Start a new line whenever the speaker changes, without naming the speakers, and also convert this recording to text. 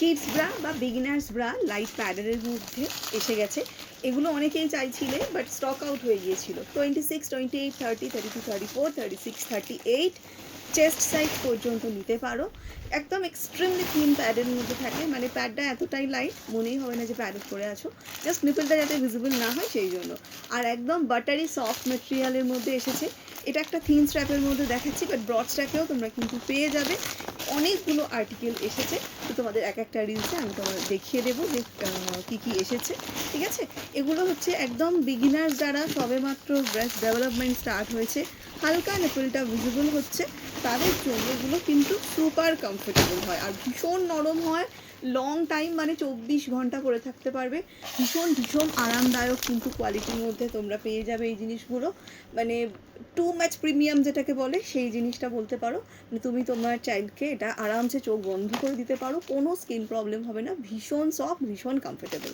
Kids bra বা beginners bra light প্যাডের মধ্যে এসে গেছে। এগুলো অনেকেই চাইছিলে, বাট স্টক আউট হয়ে গিয়েছিল। 26, 28, 30, 32, 34, 36, 38 চেস্ট সাইজ পর্যন্ত নিতে পারো। একদম এক্সট্রিমলি থিন প্যাডের মধ্যে থাকে, মানে প্যাডটা এতটাই লাইট মনেই হবে না যে প্যাডেড করে আছো, জাস্ট নিপলটা যাতে ভিজিবল না হয় সেই জন্য। আর একদম বাটারি সফট মেটেরিয়ালের মধ্যে এসেছে। এটা একটা থিন স্ট্র্যাপের মধ্যে দেখাচ্ছি, বাট ব্রড স্ট্র্যাপেও তোমরা কিন্তু পেয়ে যাবে। অনেকগুলো আর্টিকেল এসেছে, তো তোমাদের এক একটা রিলসে আমি তোমাদের দেখিয়ে দেবো যে কী কী এসেছে, ঠিক আছে? এগুলো হচ্ছে একদম বিগিনার্স যারা সবেমাত্র ব্রেস্ট ডেভেলপমেন্ট স্টার্ট হয়েছে, হালকা নেপলটা ভিজিবল হচ্ছে, তাদের জন্য এগুলো কিন্তু সুপার কমফোর্টেবল হয় আর ভীষণ নরম হয়। লং টাইম মানে 24 ঘন্টা পরে থাকতে পারবে। ভীষণ ভীষণ আরামদায়ক কিন্তু কোয়ালিটির মধ্যে তোমরা পেয়ে যাবে এই জিনিসগুলো। মানে টু ম্যাচ প্রিমিয়াম যেটাকে বলে সেই জিনিসটা বলতে পারো। মানে তুমি তোমার চাইল্ডকে এটা আরামসে চোখ বন্ধ করে দিতে পারো, কোনো স্কিন প্রবলেম হবে না, ভীষণ সফট, ভীষণ কমফোর্টেবল।